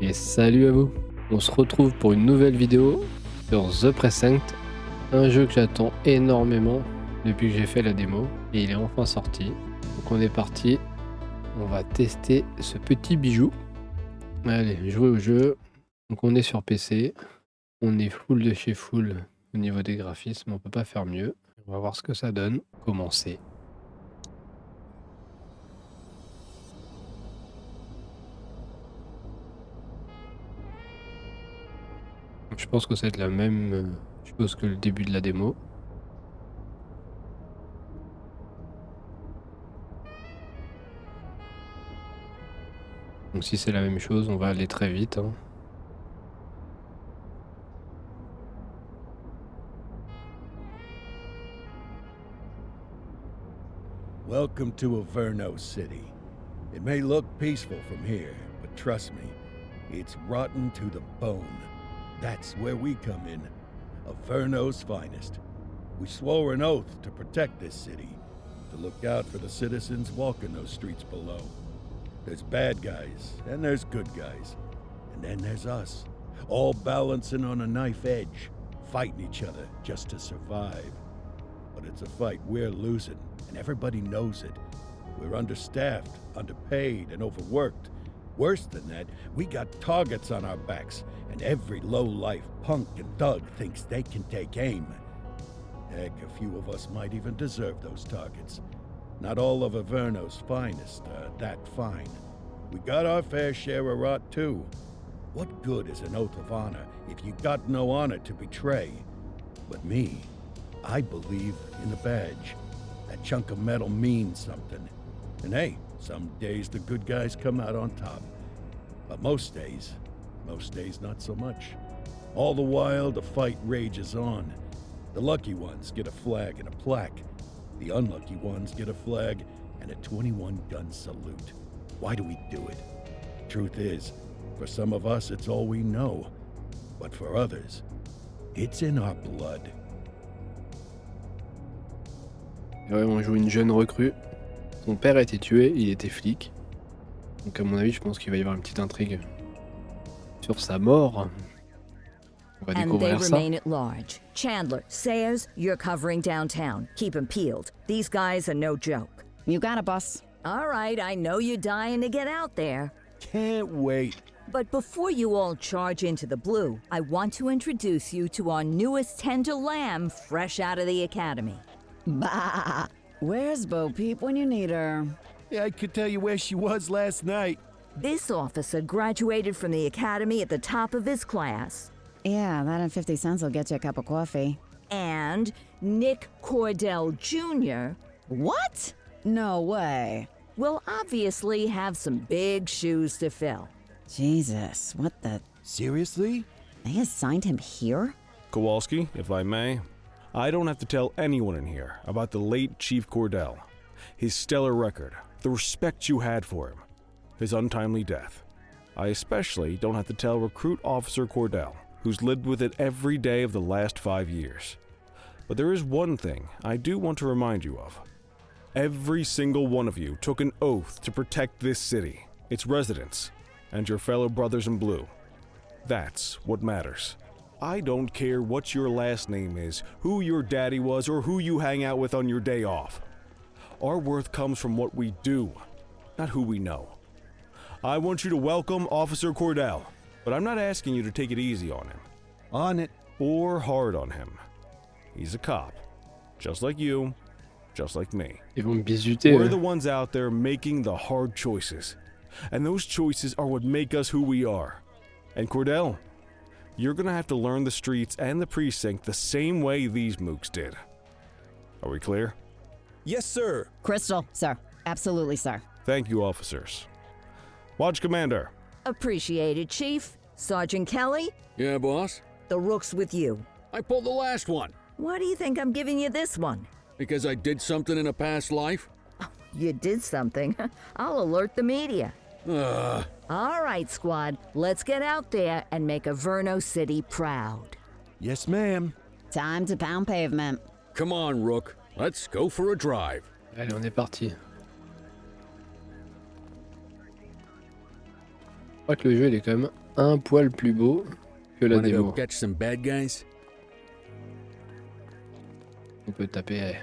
Et salut à vous. On se retrouve pour une nouvelle vidéo sur The Precinct, un jeu que j'attends énormément depuis que j'ai fait la démo et il est enfin sorti. Donc on est parti, on va tester ce petit bijou. Allez, jouer au jeu. Donc on est sur PC, on est full de chez full au niveau des graphismes, on peut pas faire mieux. On va voir ce que ça donne. Commencer. Je pense que ça va être la même chose que le début de la démo. Donc si c'est la même chose, on va aller très vite. Hein. Welcome to Averno City. It may look peaceful from here, but trust me, it's rotten to the bone. That's where we come in. Averno's finest. We swore an oath to protect this city, to look out for the citizens walking those streets below. There's bad guys, and there's good guys. And then there's us, all balancing on a knife edge, fighting each other just to survive. But it's a fight we're losing, and everybody knows it. We're understaffed, underpaid, and overworked. Worse than that, we got targets on our backs, and every low-life punk and thug thinks they can take aim. Heck, a few of us might even deserve those targets. Not all of Averno's finest are that fine. We got our fair share of rot, too. What good is an oath of honor if you got no honor to betray? But me, I believe in the badge. That chunk of metal means something. And hey, some days the good guys come out on top. But most days not so much. All the while, the fight rages on. The lucky ones get a flag and a plaque. The unlucky ones get a flag and a 21-gun salute. Why do we do it? Truth is, for some of us, it's all we know. But for others, it's in our blood. Ouais, on joue une jeune recrue. Son père a été tué, il était flic. Donc à mon avis, je pense qu'il va y avoir une petite intrigue sur sa mort. On va And they découvrir ça. remain at large. Chandler, Sayers, you're covering downtown. Keep 'em peeled. These guys are no joke. You got it, boss. All right, I know you're dying to get out there. Can't wait. But before you all charge into the blue, I want to introduce you to our newest tender lamb fresh out of the academy. Bah! Where's Bo Peep when you need her? Yeah, I could tell you where she was last night. This officer graduated from the academy at the top of his class. Yeah, that and 50 cents will get you a cup of coffee. And Nick Cordell Jr. What? No way. will obviously have some big shoes to fill. Jesus, what the... Seriously? They assigned him here? Kowalski, if I may, I don't have to tell anyone in here about the late Chief Cordell, his stellar record, the respect you had for him, his untimely death. I especially don't have to tell Recruit Officer Cordell, who's lived with it every day of the last 5 years. But there is one thing I do want to remind you of. Every single one of you took an oath to protect this city, its residents, and your fellow brothers in blue. That's what matters. I don't care what your last name is, who your daddy was, or who you hang out with on your day off. Our worth comes from what we do, not who we know. I want you to welcome Officer Cordell, but I'm not asking you to take it easy on him. On it. Or hard on him. He's a cop, just like you, just like me. Ils vont me bisuter. We're the ones out there making the hard choices. And those choices are what make us who we are. And Cordell, you're gonna have to learn the streets and the precinct the same way these mooks did. Are we clear? Yes, sir. Crystal, sir. Absolutely, sir. Thank you, officers. Watch Commander. Appreciated, Chief. Sergeant Kelly, Yeah, boss? the rook's with you. I pulled the last one. Why do you think I'm giving you this one? Because I did something in a past life? You did something. I'll alert the media. All right, squad. Let's get out there and make Averno City proud. Yes, ma'am. Time to pound pavement. Come on, Rook. Let's go for a drive. Allez, on est parti. crois que le jeu il est quand même un poil plus beau que la Wanna go démo. catch some bad guys? On peut taper.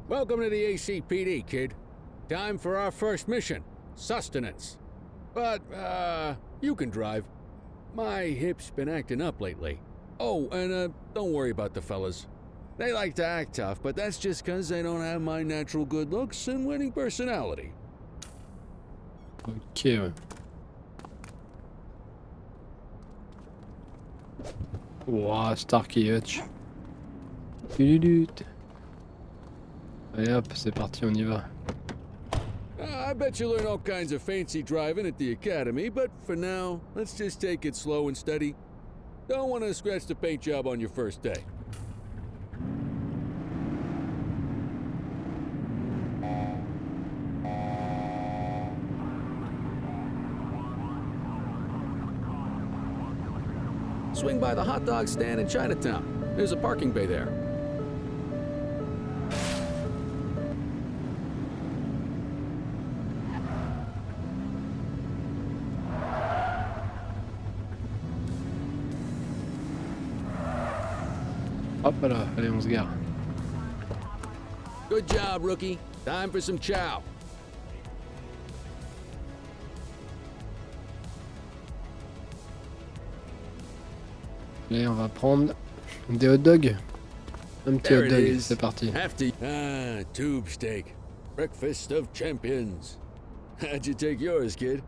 Welcome to the ACPD, kid. Time for our first mission, sustenance. But, you can drive. My hip's been acting up lately. Oh, and, don't worry about the fellas. They like to act tough, but that's just 'cause they don't have my natural good looks and winning personality. Ok, ouais. Ouah, Starkey Hutch. Tududut. Allez hop, c'est parti, on y va. I bet you learn all kinds of fancy driving at the academy, but for now, let's just take it slow and steady. Don't want to scratch the paint job on your first day. Swing by the hot dog stand in Chinatown. There's a parking bay there. Hop là, allez, on se gare. Good job, rookie. Time for some chow. Allez, on va prendre des hot dogs. Un petit There hot it dog, is. c'est parti. Hefty. Ah, tube steak. Breakfast of champions. How'd you take yours, kid?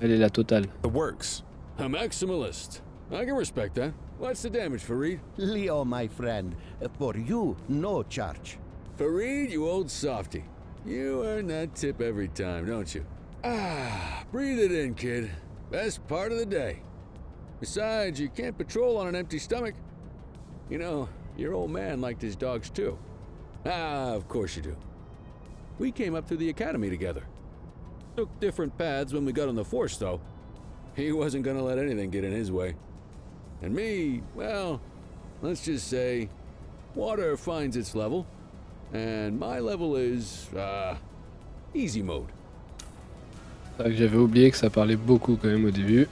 Elle est la totale. The works. A maximalist. I can respect that. What's the damage, Fareed? Leo, my friend, for you, no charge. Fareed, you old softy. You earn that tip every time, don't you? Ah, breathe it in, kid. Best part of the day. Besides, you can't patrol on an empty stomach. You know, your old man liked his dogs too. Ah, of course you do. We came up through the academy together. Took different paths when we got on the force, though. He wasn't gonna let anything get in his way. And me, well, let's just say, water finds its level, and my level is, easy mode. C'est vrai que j'avais oublié que ça parlait beaucoup quand même au début.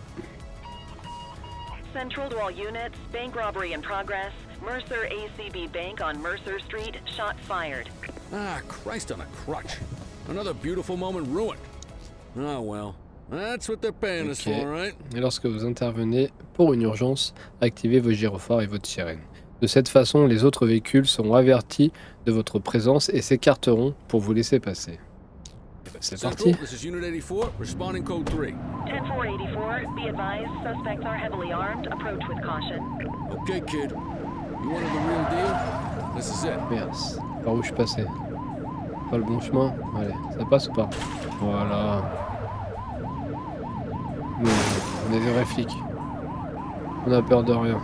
Central to all units, bank robbery in progress. Mercer ACB Bank on Mercer Street, shot fired. Ah, Christ on a crutch. Another beautiful moment ruined. Oh well, that's what they're paying us Ok. for, right? Et lorsque vous intervenez pour une urgence, activez vos gyrophares et votre sirène. De cette façon, les autres véhicules seront avertis de votre présence et s'écarteront pour vous laisser passer. C'est Central, parti. this is Unit 84, responding code 3. 10-484, be advised, suspects are heavily armed. Approach with caution. Okay, kid. You wanted the real deal? This is it. Merde, par où je suis passé? Pas le bon chemin? Allez, ça passe ou pas? Voilà. Nous, on est des vrais flics. On a peur de rien.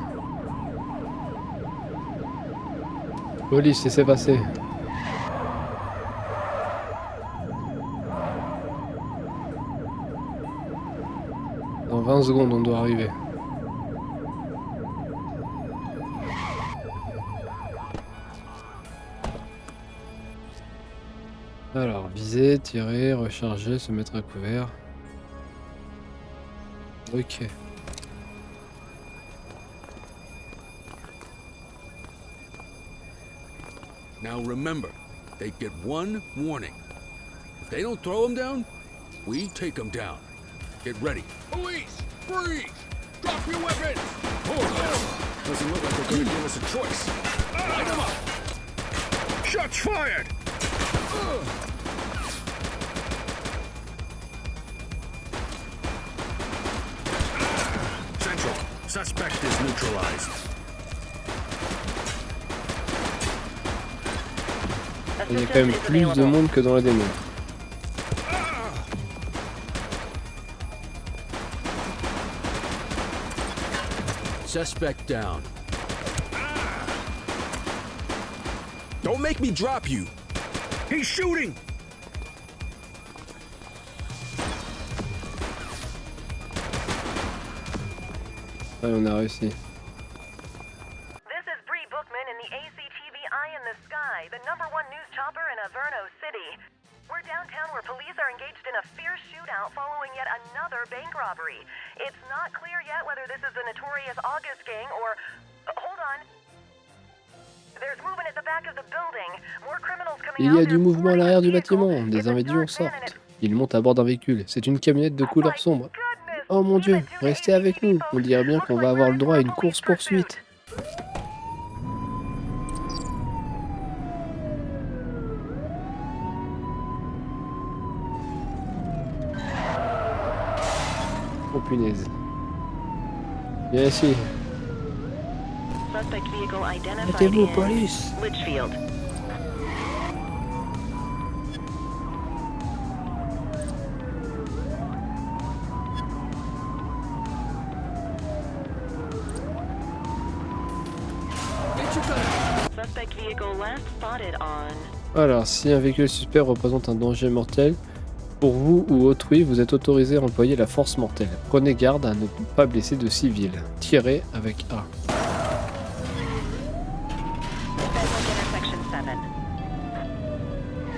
Police, laissez passer. Dans 20 secondes, on doit arriver. Alors, viser, tirer, recharger, se mettre à couvert. Ok. Now remember, they get one warning. If they don't throw them down, we take them down. Get ready. Police! Freeze! Drop your weapons! Hold on! Doesn't look like they're gonna give us a choice. Light them up! Shots fired! Central, suspect is neutralized. Il y a quand même plus de monde que dans la démo. Suspect down. Don't make me drop you. He's shooting! Ouais, on a réussi. This is Bree Bookman in the ACTV Eye in the Sky, the #1 news chopper in Averno City. We're downtown where police are engaged in a fierce shootout following yet another bank robbery. It's not clear yet whether this is the notorious August gang or... hold on. There's movement at the back of the building. More criminals coming Il y a out. du They're mouvement à boarding l'arrière a du vehicle. bâtiment. Des It's a individus en dark van and sortent. Ils montent à bord d'un véhicule. C'est une camionnette de couleur sombre. Oh mon Dieu, restez avec nous. On dirait bien qu'on va avoir le droit à une course-poursuite. Oh punaise. Viens ici. Suspect vehicle identified Mettez-vous, in police. Litchfield. Suspect vehicle last spotted on... Alors, si un véhicule suspect représente un danger mortel, pour vous ou autrui, vous êtes autorisé à employer la force mortelle. Prenez garde à ne pas blesser de civils. Tirez avec A. Intersection 7.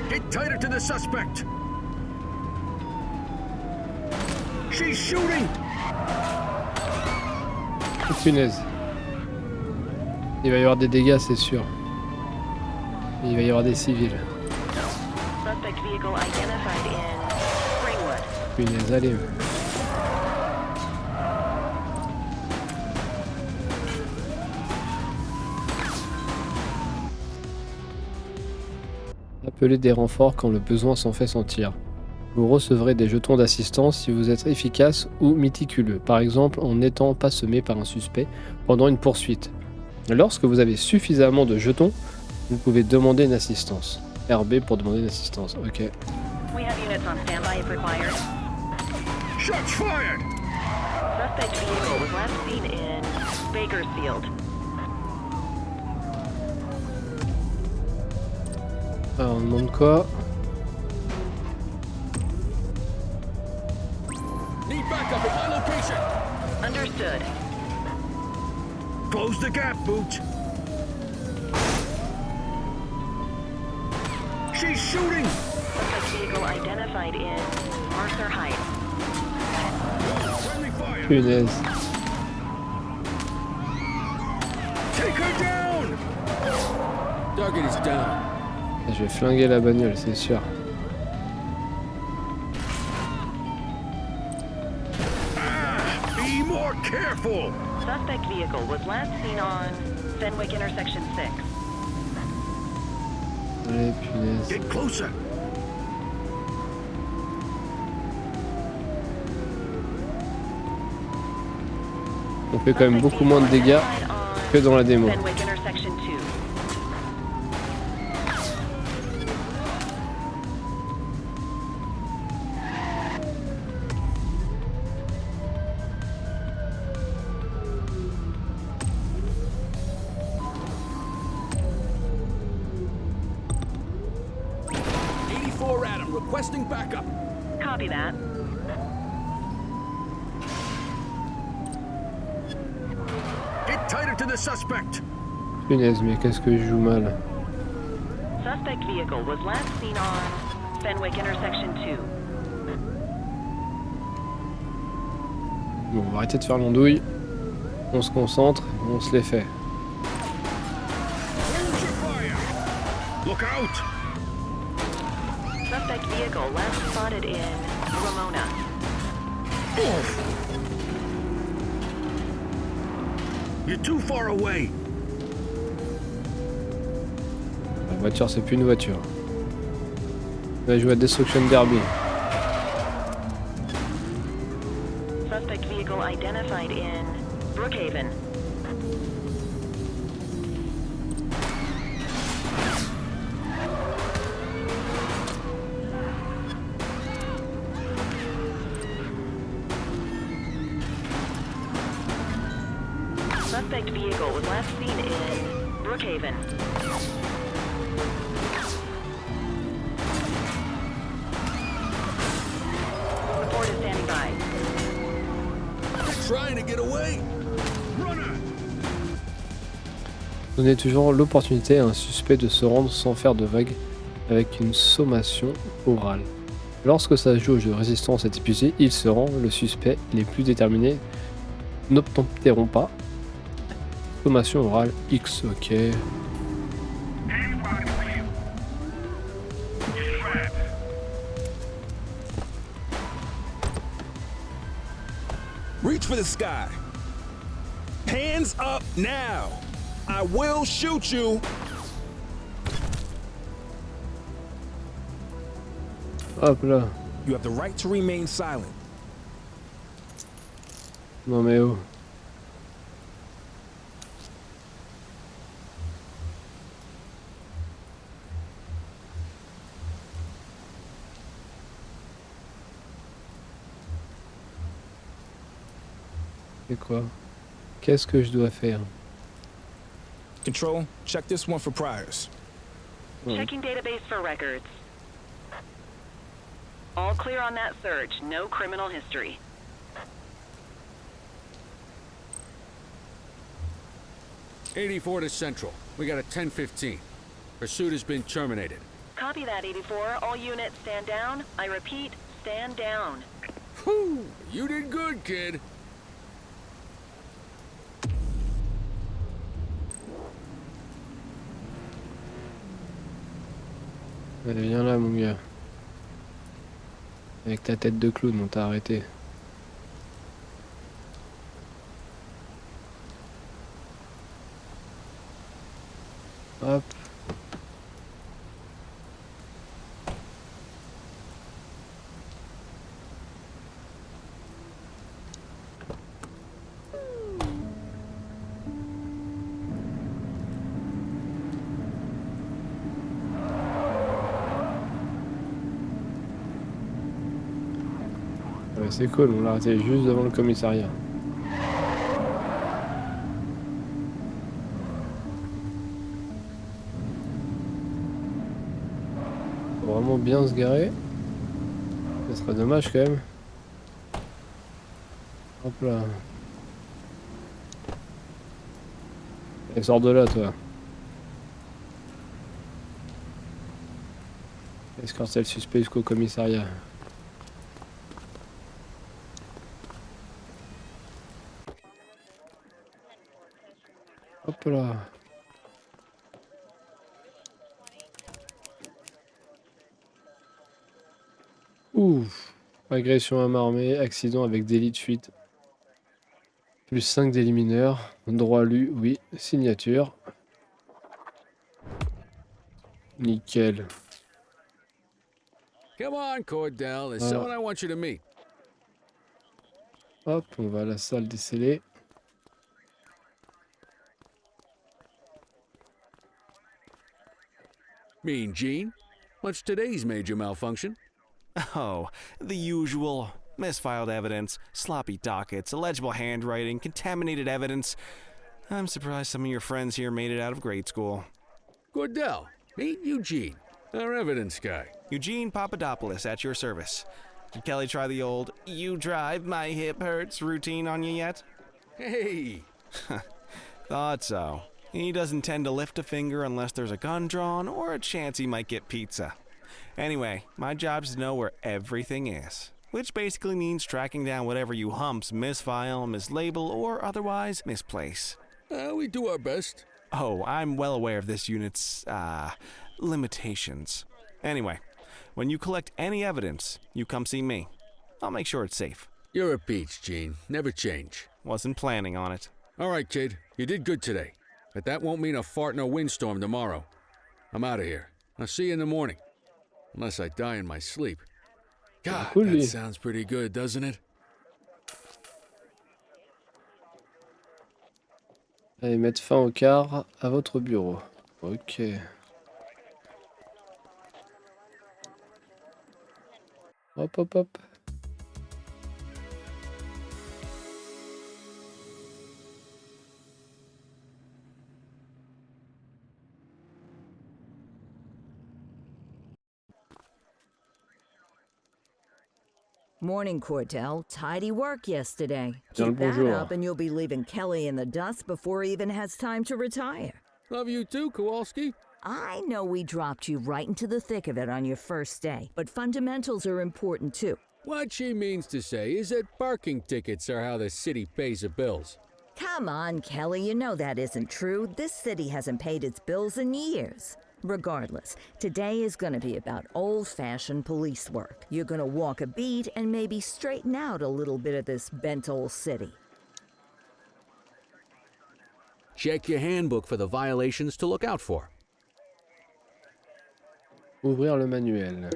Get tighter to the suspect! She's shooting! Oh, punaise. Il va y avoir des dégâts, c'est sûr. Il va y avoir des civils. Suspect vehicle identified in Springwood. Punaise, allez. Appelez des renforts quand le besoin s'en fait sentir. Vous recevrez des jetons d'assistance si vous êtes efficace ou méticuleux, par exemple en n'étant pas semé par un suspect pendant une poursuite. Lorsque vous avez suffisamment de jetons, vous pouvez demander une assistance. RB pour demander une assistance, ok. We have units on standby if required. Shots fired! Suspect vehicle was last seen in Bakersfield. Alors on demande quoi? Need backup at my location. Understood. Close the gap, Boot! She's shooting! Suspect vehicle identified in Mercer Heights. Friendly fire! Punaise. Take her down! Target is down. Je vais flinguer la bagnole, c'est sûr. Be more careful! Suspect vehicle was last seen on Fenwick Intersection 6. Allez, punaise. Get closer! On fait quand même beaucoup moins de dégâts que dans la démo. Fenwick Intersection 2. Adam, requesting backup. Copy that. Get tighter to the suspect! Punaise, mais qu'est-ce que je joue mal. Suspect vehicle was last seen on Fenwick Intersection 2. Bon, on va arrêter de faire l'andouille. On se concentre, on se les fait. Hold your fire! Look out! Suspect vehicle last spotted in Ramona. You're too far away! La voiture, c'est plus une voiture. On va jouer à Destruction Derby. Suspect vehicle identified in Brookhaven. suspect vehicle was last seen in Brookhaven. Report is standing by. They're trying to get away. Donnez toujours l'opportunité à un suspect de se rendre sans faire de vagues avec une sommation orale. Lorsque sa jauge de résistance est épuisée, il se rend. Le suspect les plus déterminés n'obtiendront pas. Sommation orale X, ok. Reach for the sky. Hands up now. I will shoot you. Hop là. You have the right to remain silent. Non mais oh. C'est quoi? Qu'est-ce que je dois faire? Control, check this one for priors. Checking database for records. All clear on that search. No criminal history. '84 to Central. We got a 10:15. Pursuit has been terminated. Copy that, 84. All units stand down. I repeat, stand down. Whew! You did good, kid. Allez, viens là, mon gars. Avec ta tête de clown, on t'a arrêté. Hop. Ouais, c'est cool, on l'a arrêté juste devant le commissariat. Faut vraiment bien se garer. Ce serait dommage quand même. Hop là. Et sors de là, toi. Escorter le suspect jusqu'au commissariat. Hop là. Ouf. Agression à main armée, accident avec délit de fuite. Plus 5 délits mineurs. Droit lu, oui. Signature. Nickel. Come on, Cordell. There's someone I want you to meet. Hop, on va à la salle des scellés. Mean Gene? What's today's major malfunction? Oh, the usual. Misfiled evidence, sloppy dockets, illegible handwriting, contaminated evidence. I'm surprised some of your friends here made it out of grade school. Cordell, meet Eugene, our evidence guy. Eugene Papadopoulos at your service. Did Kelly try the old, you drive, my hip hurts routine on you yet? Hey! Thought so. He doesn't tend to lift a finger unless there's a gun drawn or a chance he might get pizza. Anyway, my job's to know where everything is, which basically means tracking down whatever you humps misfile, mislabel, or otherwise misplace. We do our best. Oh, I'm well aware of this unit's, limitations. Anyway, when you collect any evidence, you come see me. I'll make sure it's safe. You're a peach, Gene. Never change. Wasn't planning on it. All right, kid. You did good today. But that won't mean a fart in a windstorm tomorrow. I'm out of here. I'll see you in the morning. Unless I die in my sleep. God, that sounds pretty good, doesn't it? Allez, mettre fin au quart à votre bureau. Ok. Hop, hop, hop. Morning, Cordell. Tidy work yesterday. Bien le Keep that bonjour. up and you'll be leaving Kelly in the dust before he even has time to retire. Love you too, Kowalski. I know we dropped you right into the thick of it on your first day, but fundamentals are important too. What she means to say is that parking tickets are how the city pays the bills. Come on, Kelly, you know that isn't true. This city hasn't paid its bills in years. Regardless, today is gonna be about old-fashioned police work. You're gonna walk a beat and maybe straighten out a little bit of this bent old city. Check your handbook for the violations to look out for. Ouvrir le manuel.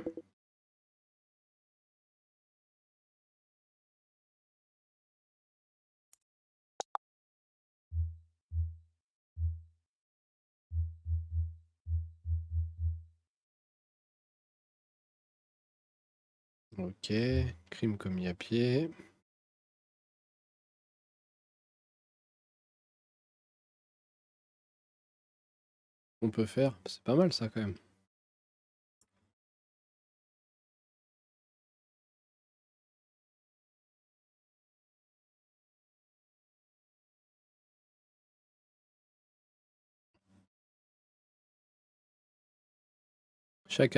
Ok, crime commis à pied. On peut faire, c'est pas mal ça quand même. Chaque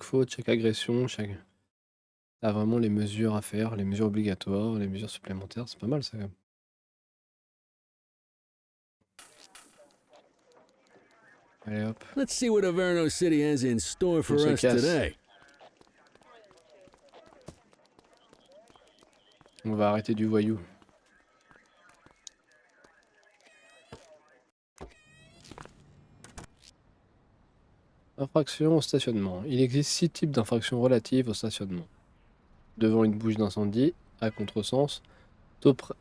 faute, chaque agression, t'as vraiment les mesures à faire, les mesures obligatoires, les mesures supplémentaires, c'est pas mal ça quand même. Allez hop, Let's see what Averno City has in store for se us casse. today. on va arrêter du voyou. Infraction au stationnement. Il existe 6 types d'infractions relatives au stationnement. Devant une bouche d'incendie, à contresens,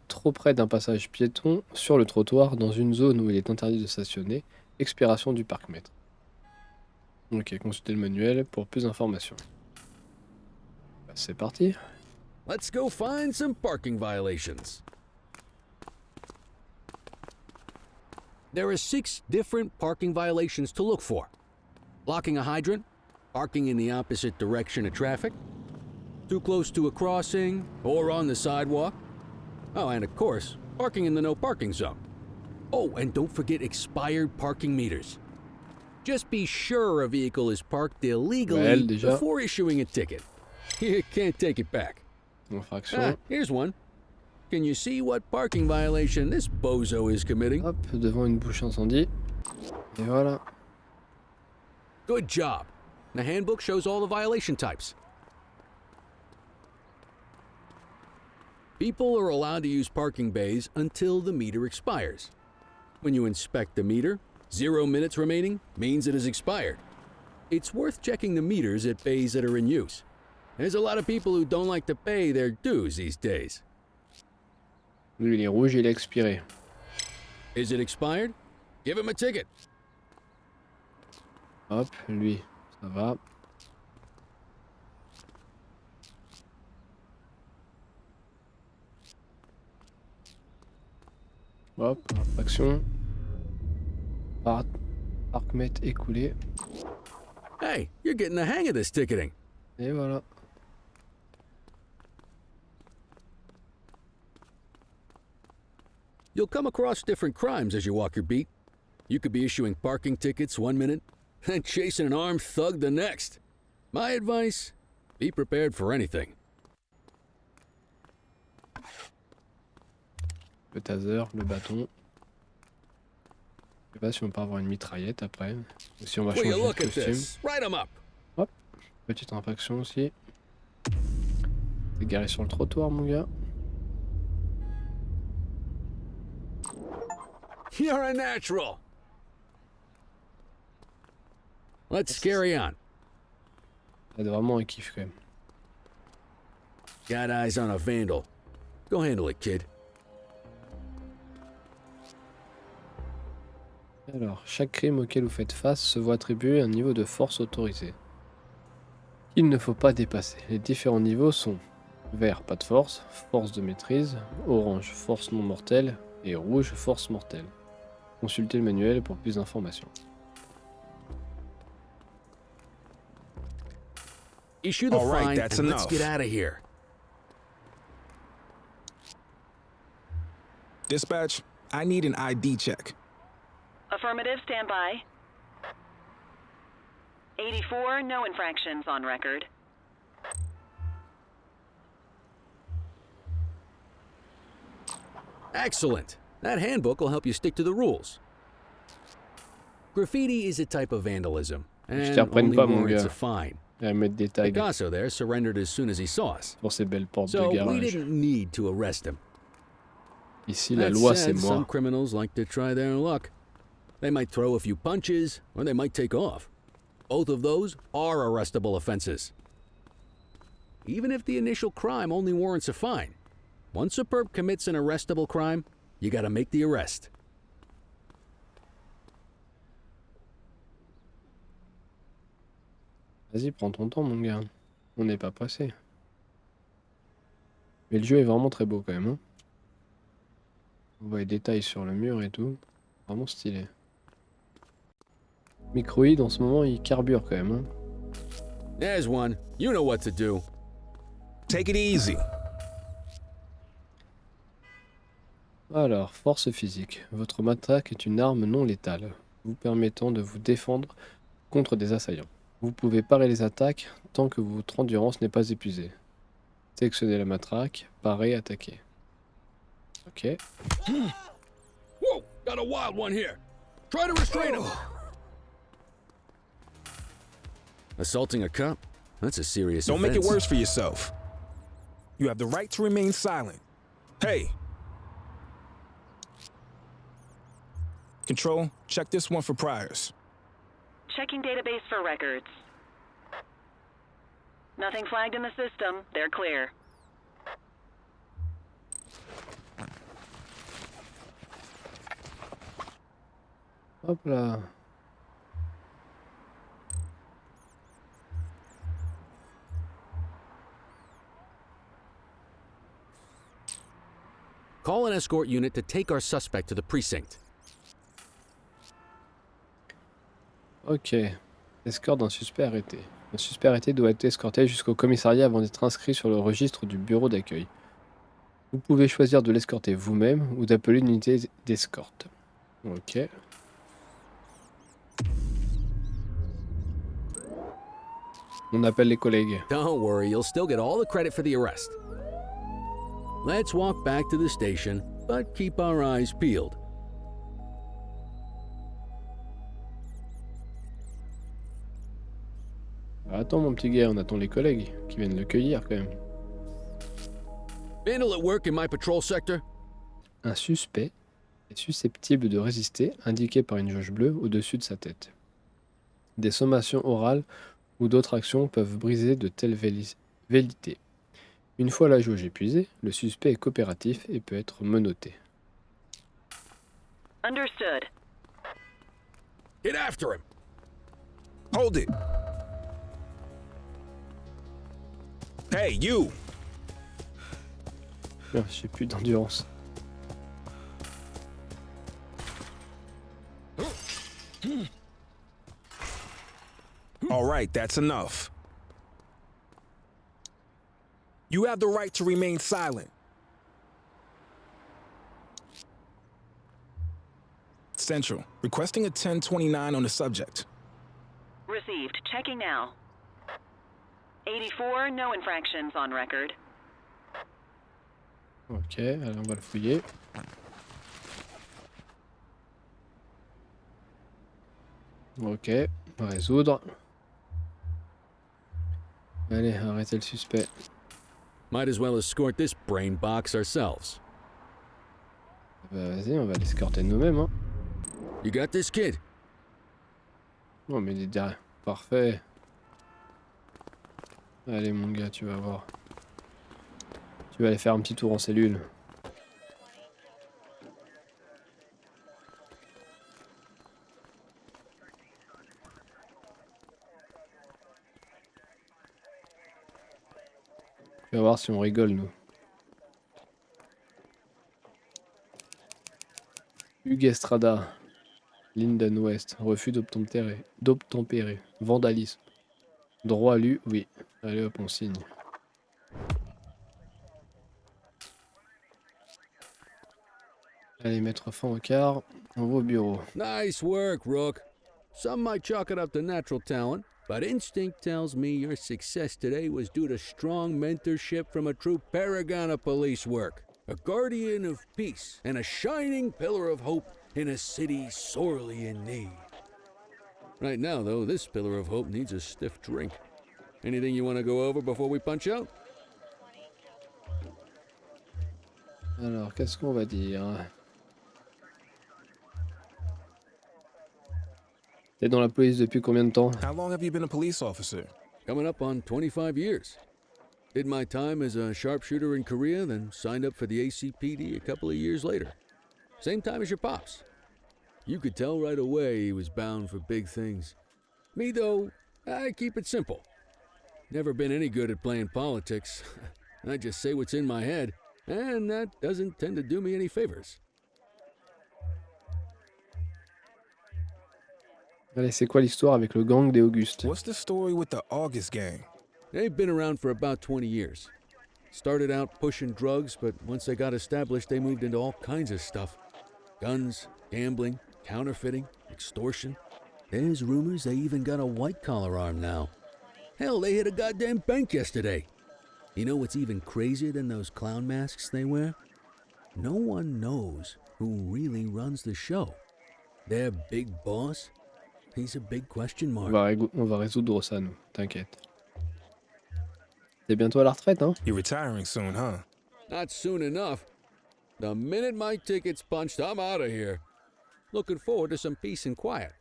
trop près d'un passage piéton, sur le trottoir, dans une zone où il est interdit de stationner, expiration du parc-mètre. Ok, consultez le manuel pour plus d'informations. Bah, c'est parti. Let's go find some parking violations. There are 6 different parking violations to look for. Blocking a hydrant, parking in the opposite direction of traffic, too close to a crossing or on the sidewalk. Oh, and of course, parking in the no parking zone. Oh, and don't forget expired parking meters. Just be sure a vehicle is parked illegally déjà. before issuing a ticket. You can't take it back. Infraction. Ah, here's one. Can you see what parking violation this bozo is committing? Hop, devant une bouche incendie. Et voilà. Good job. The handbook shows all the violation types. People are allowed to use parking bays until the meter expires. When you inspect the meter, 0 minutes remaining means it has expired. It's worth checking the meters at bays that are in use. There's a lot of people who don't like to pay their dues these days. Lui, il est rouge, il est expiré. Is it expired? Give him a ticket. Hop, lui, ça va. Hop, infraction. Parc-mètre écoulé. Hey, you're getting the hang of this ticketing. Et voilà. You'll come across different crimes as you walk your beat. You could be issuing parking tickets 1 minute and chasing an armed thug the next. My advice, be prepared for anything. Le taser, le bâton. Je sais pas si on peut avoir une mitraillette après. Ou si on va Will changer you de look at costume. this? Write 'em up. Hop, petite infraction aussi. T'es garé sur le trottoir, mon gars. You're a natural. Let's carry on. C'est vraiment un kiff quand même. Got eyes on a vandal. Go handle it, kid. Alors, chaque crime auquel vous faites face se voit attribuer un niveau de force autorisé. Il ne faut pas dépasser. Les différents niveaux sont vert, pas de force, force de maîtrise, orange, force non mortelle et rouge, force mortelle. Consultez le manuel pour plus d'informations. Issue the All right, fine that's and let's enough. get out of here. Dispatch, I need an ID check. Affirmative, stand by. 84, no infractions on record. Excellent. That handbook will help you stick to the rules. Graffiti is a type of vandalism, and reprenne only pas, mon warrants gars. a fine. Elle va mettre des tags Picasso there surrendered as soon as he saw us. pour ces belles portes So de we garage. didn't need to arrest him. Ici, la That loi, c'est said, some moi. criminals like to try their luck. They might throw a few punches, or they might take off. Both of those are arrestable offenses. Even if the initial crime only warrants a fine, once a perp commits an arrestable crime, you gotta make the arrest. Vas-y, prends ton temps, mon gars. On n'est pas pressé. Mais le jeu est vraiment très beau quand même. Hein. On voit les détails sur le mur et tout. Vraiment stylé. Microïd en ce moment il carbure quand même. Hein. There's one. You know what to do. Take it easy. Alors, force physique. Votre matraque est une arme non létale, vous permettant de vous défendre contre des assaillants. Vous pouvez parer les attaques tant que votre endurance n'est pas épuisée. Sélectionnez la matraque, parer, attaquer. Ok. Whoa! Got a wild one here. Try to restrain him. Assaulting a cop? That's a serious Don't offense. make it worse for yourself. You have the right to remain silent. Hey. Control, check this one for priors. Checking database for records. Nothing flagged in the system. They're clear. Hop là. Call an escort unit to take our suspect to the precinct. Ok. Escorte d'un suspect arrêté. Un suspect arrêté doit être escorté jusqu'au commissariat avant d'être inscrit sur le registre du bureau d'accueil. Vous pouvez choisir de l'escorter vous-même ou d'appeler une unité d'escorte. Ok. On appelle les collègues. Don't worry, you'll still get all the credit for the arrest. Let's walk back to the station, but keep our eyes peeled. Attends mon petit gars, on attend les collègues qui viennent le cueillir quand même. Vandal at work in my patrol sector? Un suspect est susceptible de résister, indiqué par une jauge bleue au-dessus de sa tête. Des sommations orales ou d'autres actions peuvent briser de telles velléités. Une fois la jauge épuisée, le suspect est coopératif et peut être menotté. Understood. Get after him! Hold it. Hey, you! J'ai plus d'endurance. All right, that's enough. You have the right to remain silent. Central, requesting a 1029 on the subject. Received. Checking now. 84, no infractions on record. Ok, allez, on va le fouiller. Ok, on va résoudre. Allez, arrêtez le suspect. Might as well escort this brain box ourselves. Bah, vas-y, on va l'escorter nous-mêmes. Hein. You got this, kid? Oh, mais il est derrière. Parfait. Allez, mon gars, tu vas voir. Tu vas aller faire un petit tour en cellule. Tu vas voir si on rigole, nous. Hugues Estrada. Linden West. Refus d'obtempérer. Vandalisme. Droit lu, oui. Allez hop, on signe. Allez, mettre fin au quart, on va au bureau. Nice work, Rook. Some might chalk it up to natural talent, but instinct tells me your success today was due to strong mentorship from a true paragon of police work, a guardian of peace, and a shining pillar of hope in a city sorely in need. Right now, though, this pillar of hope needs a stiff drink. Anything you want to go over before we punch out? Alors, qu'est-ce qu'on va dire? T'es dans la police depuis combien de temps? How long have you been a police officer? Coming up on 25 years. Did my time as a sharpshooter in Korea, then signed up for the ACPD a couple of years later. Same time as your pops. You could tell right away he was bound for big things. Me, though, I keep it simple. Never been any good at playing politics. I just say what's in my head, and that doesn't tend to do me any favors. Allez, c'est quoi l'histoire avec le gang des Augustes? What's the story with the August gang? They've been around for about 20 years. Started out pushing drugs, but once they got established, they moved into all kinds of stuff. Guns, gambling, counterfeiting, extortion. There's rumors they even got a white-collar arm now. Hell, they hit a goddamn bank yesterday. You know what's even crazier than those clown masks they wear? No one knows who really runs the show. Their big boss? He's a big question mark. On va résoudre ça, nous. T'inquiète. T'es bientôt à la retraite, hein? You're retiring soon, huh? Not soon enough. The minute my ticket's punched, I'm out of here. Looking forward to some peace and quiet.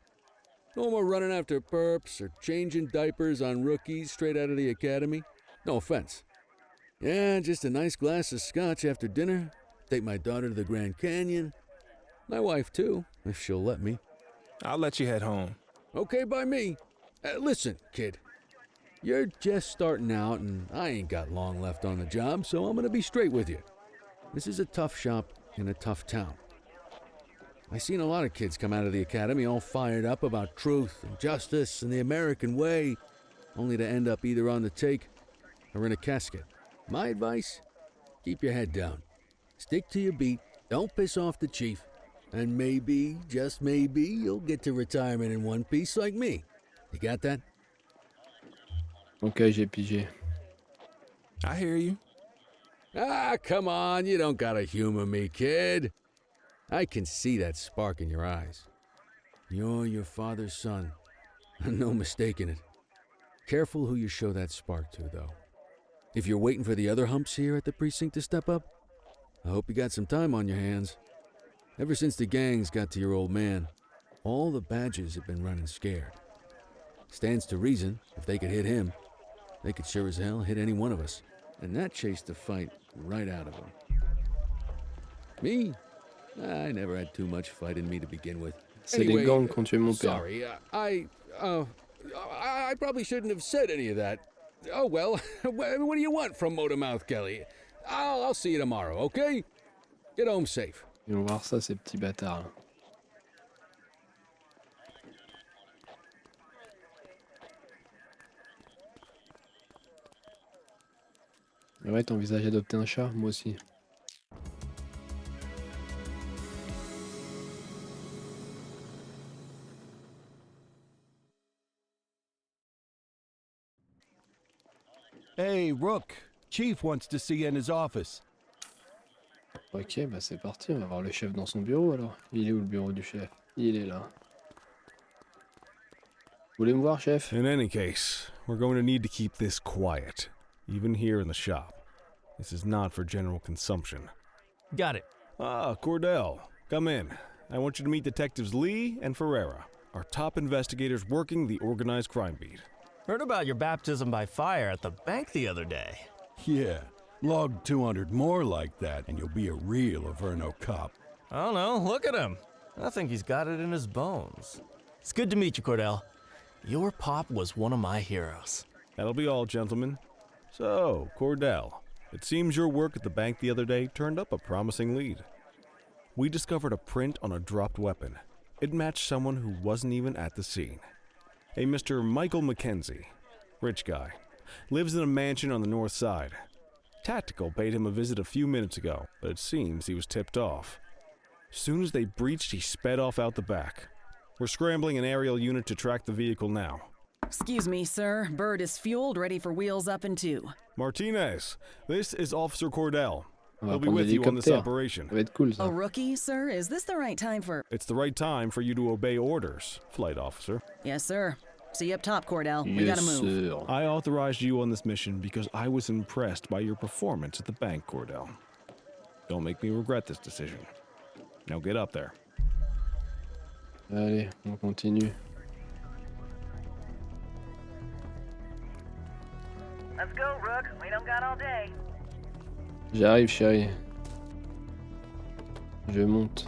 No more running after perps or changing diapers on rookies straight out of the academy. No offense. Yeah, just a nice glass of scotch after dinner. Take my daughter to the Grand Canyon. My wife, too, if she'll let me. I'll let you head home. Okay by me. Listen, kid. You're just starting out, and I ain't got long left on the job, so I'm gonna be straight with you. This is a tough shop in a tough town. I seen a lot of kids come out of the academy all fired up about truth and justice and the American way, only to end up either on the take or in a casket. My advice? Keep your head down. Stick to your beat, don't piss off the chief, and maybe, just maybe, you'll get to retirement in one piece like me. You got that? Ok, j'ai pigé. I hear you. Ah, come on, you don't gotta humor me, kid. I can see that spark in your eyes. You're your father's son. No mistaking it. Careful who you show that spark to, though. If you're waiting for the other humps here at the precinct to step up, I hope you got some time on your hands. Ever since the gangs got to your old man, all the badges have been running scared. Stands to reason, if they could hit him, they could sure as hell hit any one of us. And that chased the fight right out of them. Me? I never had too much fight in me to begin with. C'est les gangs qui ont tué mon père. Sorry, I probably shouldn't have said any of that. Oh well, what do you want from Motormouth Kelly? I'll see you tomorrow, okay? Get home safe. Ils vont voir ça, ces petits bâtards. Là. Mais ouais, t'envisages d'adopter un chat? Moi aussi. Hey, Rook. Chief wants to see you in his office. Ok, bah c'est parti, on va voir le chef dans son bureau alors. Il est où le bureau du chef? Il est là. Vous voulez me voir, chef? In any case, we're going to need to keep this quiet, even here in the shop. This is not for general consumption. Got it. Ah, Cordell, come in. I want you to meet Detectives Lee and Ferreira, our top investigators working the organized crime beat. Heard about your baptism by fire at the bank the other day. Yeah, log 200 more like that, and you'll be a real Averno cop. I don't know, look at him. I think he's got it in his bones. It's good to meet you, Cordell. Your pop was one of my heroes. That'll be all, gentlemen. So, Cordell, it seems your work at the bank the other day turned up a promising lead. We discovered a print on a dropped weapon. It matched someone who wasn't even at the scene. A Mr. Michael Mackenzie. Rich guy. lives in a mansion on the north side. Tactical paid him a visit a few minutes ago, but it seems he was tipped off. As soon as they breached, he sped off out the back. We're scrambling an aerial unit to track the vehicle now. Excuse me, sir. Bird is fueled, ready for wheels up in 2. Martinez, this is Officer Cordell. On va He'll be prendre with you on this l'hélicoptère. operation. Ça va être cool, A ça. rookie, sir? Is this the right time for... It's the right time for you to obey orders, flight officer. Yes, sir. See you up top, Cordell. We Yes, gotta move. sir. I authorized you on this mission because I was impressed by your performance at the bank, Cordell. Don't make me regret this decision. Now get up there. Allez, on continue. Let's go, Rook. We don't got all day. J'arrive, chérie. Je monte.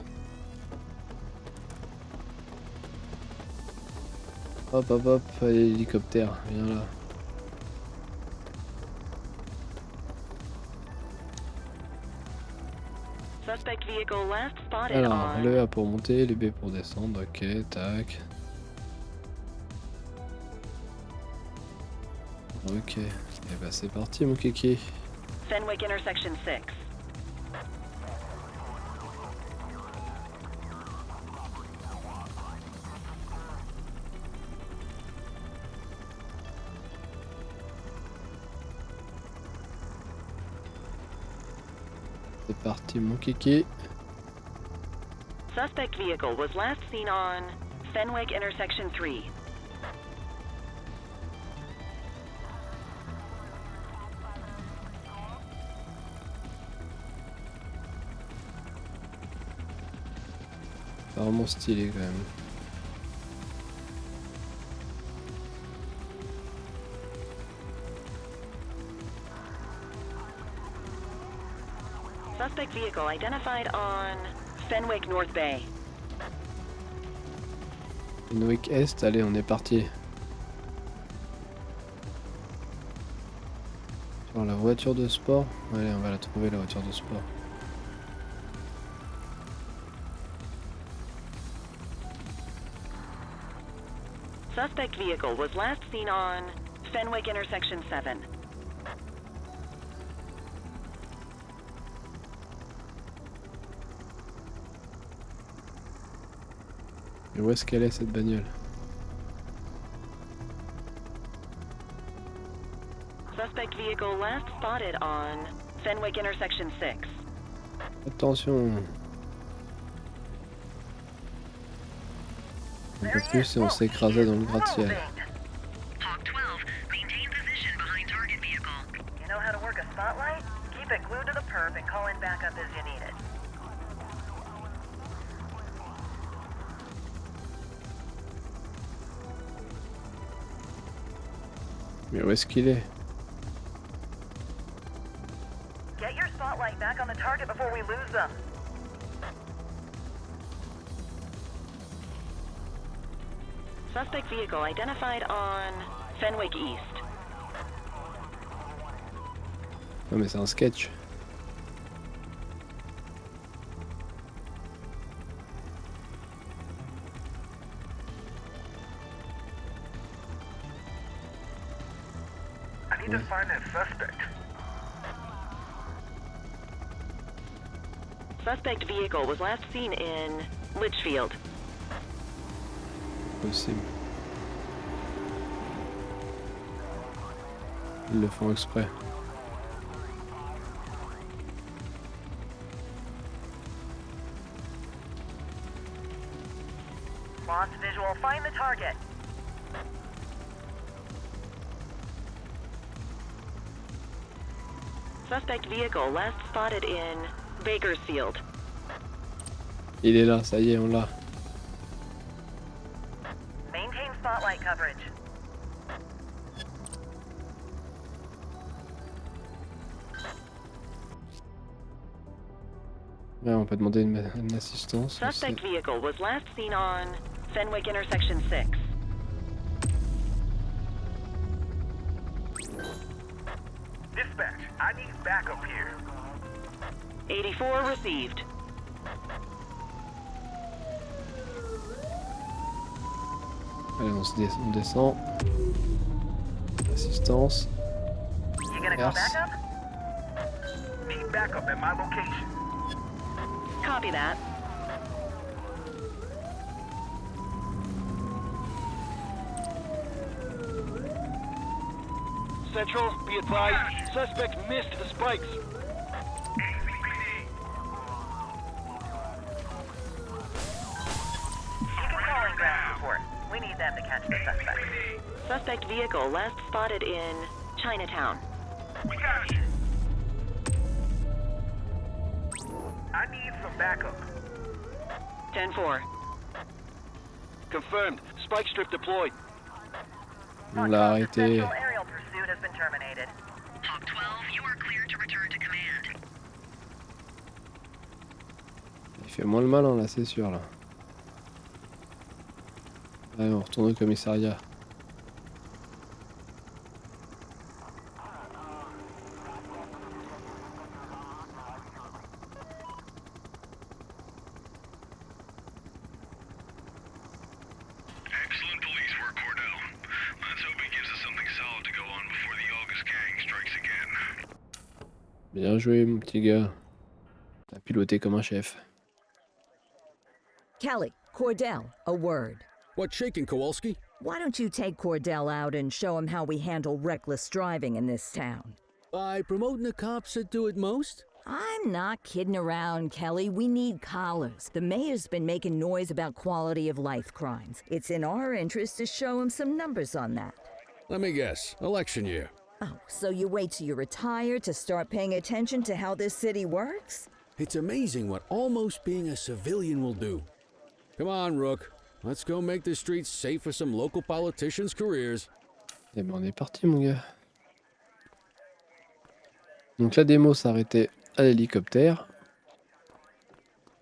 Hop, hop, hop. Allez, l'hélicoptère. Viens là. Suspect vehicle last spotted Alors, on... le A pour monter, le B pour descendre. Ok, tac. Ok. Et bah c'est parti, mon kiki. Fenwick intersection 6. C'est parti, mon kiki. Suspect vehicle was last seen on Fenwick intersection 3. C'est vraiment stylé quand même. Suspect vehicle identified on Fenwick North Bay. Fenwick Est, allez, on est parti. Sur la voiture de sport. Allez, on va la trouver, la voiture de sport. Suspect vehicle was last seen on Fenwick intersection 7. Et où est-ce qu'elle est cette bagnole? Suspect vehicle last spotted on Fenwick intersection 6. Attention. Un peu plus et on s'écrasait dans le gratte-ciel. Hawk 12, maintain position behind target vehicle. You know how to work a spotlight? Keep it glued to the perp and call in backup as you need it. Mais où est-ce qu'il est? Get your spotlight back on the target before we lose them. Suspect vehicle identified on Fenwick East. Non mais c'est un sketch. I need to find that suspect. Suspect vehicle was last seen in Litchfield. Possible. Ils le font exprès. Lost visual. Find the target. Suspect vehicle last spotted in Bakersfield. Il est là, ça y est, on l'a. Maintain spotlight coverage. Ouais, on peut demander une assistance. Suspect vehicle was last seen on Fenwick intersection 6. Dispatch, I need backup here. 84 received. Allez, on descend. Assistance. call Yes. backup? Need backup at my location. Copy that. Central, be advised. Suspect missed the spikes. You can call in ground support. We need them to catch the suspect. Suspect vehicle last spotted in Chinatown. We got you. I need some backup. 10-4. Confirmed. Spike strip deployed. On l'a arrêté. Central aerial pursuit has been terminated. Hawk 12, you are cleared to return to command. Il fait moins le malin là, c'est sûr là. Allez, on retourne au commissariat. Excellent police work, Cordell. Let's hope it gives us something solid to go on before the August gang strikes again. Bien joué mon petit gars. T'as piloté comme un chef. Kelly, Cordell, a word. What's shaking, Kowalski? Why don't you take Cordell out and show him how we handle reckless driving in this town? By promoting the cops that do it most? I'm not kidding around, Kelly. We need collars. The mayor's been making noise about quality of life crimes. It's in our interest to show him some numbers on that. Let me guess. Election year. Oh, so you wait till you retire to start paying attention to how this city works? It's amazing what almost being a civilian will do. Come on, Rook. Let's go make the streets safe for some local politicians' careers. Eh ben on est parti mon gars. Donc la démo s'arrêtait à l'hélicoptère.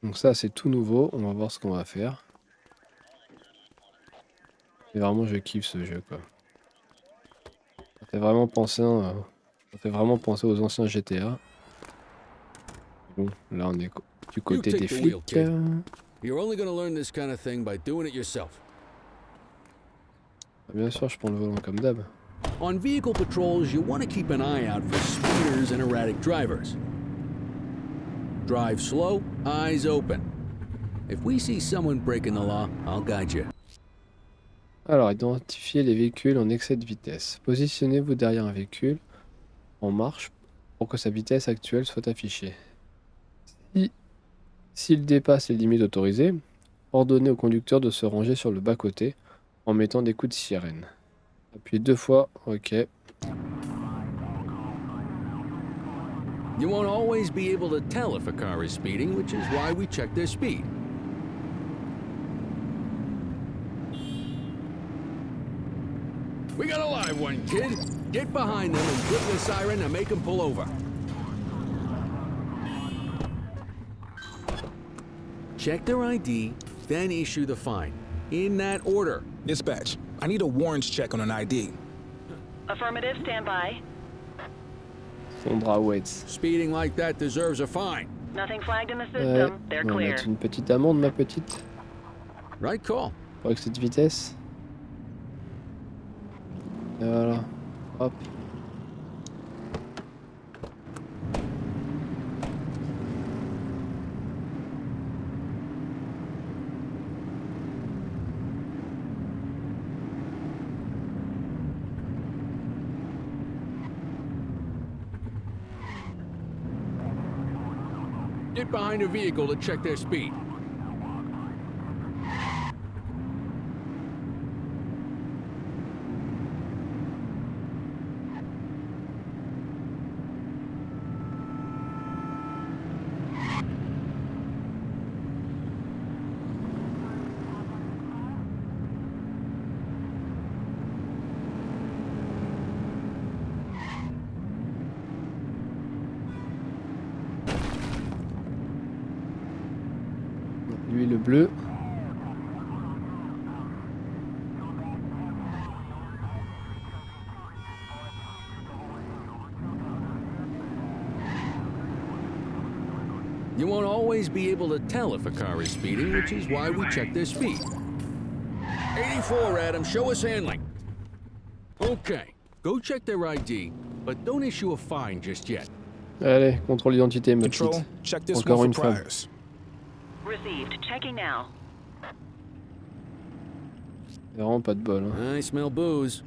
Donc ça c'est tout nouveau, on va voir ce qu'on va faire. Et vraiment je kiffe ce jeu quoi. Ça fait vraiment penser, aux anciens GTA. Bon, là on est du côté You des take the wheel, flics. kid. You're only gonna learn this kind of thing by doing it yourself. Bien sûr je prends le volant comme d'hab. On vehicle patrols, you want to keep an eye out for speeders and erratic drivers. Drive slow, eyes open. If we see someone breaking the law, I'll guide you. Alors, identifiez les véhicules en excès de vitesse. Positionnez-vous derrière un véhicule en marche pour que sa vitesse actuelle soit affichée. S'il dépasse les limites autorisées, ordonnez au conducteur de se ranger sur le bas-côté en mettant des coups de sirène. Appuyez 2 fois, ok. You won't always be able to tell if a car is speeding, which is why we check their speed. We got a live one, kid. Get behind them and click the siren to make them pull over. Check their ID, then issue the fine. In that order. Dispatch, I need a warrants check on an ID. Affirmative, stand by. Sondra waits. Speeding like that deserves a fine. Nothing flagged in the system. They're On va clear. mettre une petite amende, ma petite. Right call. Pour excès de vitesse. Et voilà. Hop. Get behind a vehicle to check their speed. Lui le bleu. You won't always be able to tell if a car is speeding, which is why we check their speed. 84, Adam, show us handling. Okay, Go check their ID, but don't issue a fine just yet. Allez, contrôle d'identité, ma Control, petite. check this Encore one une for femme. priors. Received. Checking now. Y'a vraiment pas de bol. Hein. I smell booze.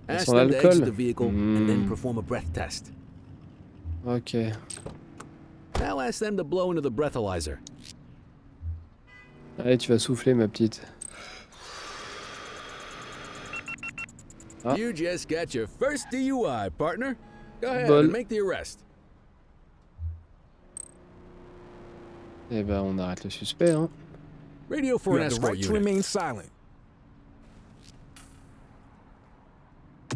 Elles Ask sont them to exit l'alcool. the vehicle and then perform a breath test. Ok. Now ask them to blow into the breathalyzer. Allez, tu vas souffler, ma petite. Ah. You just got your first DUI, partner. Go ahead Bol. and make the arrest. Eh ben, on arrête le suspect, hein. Radio for You an have the escort right to unit. remain silent.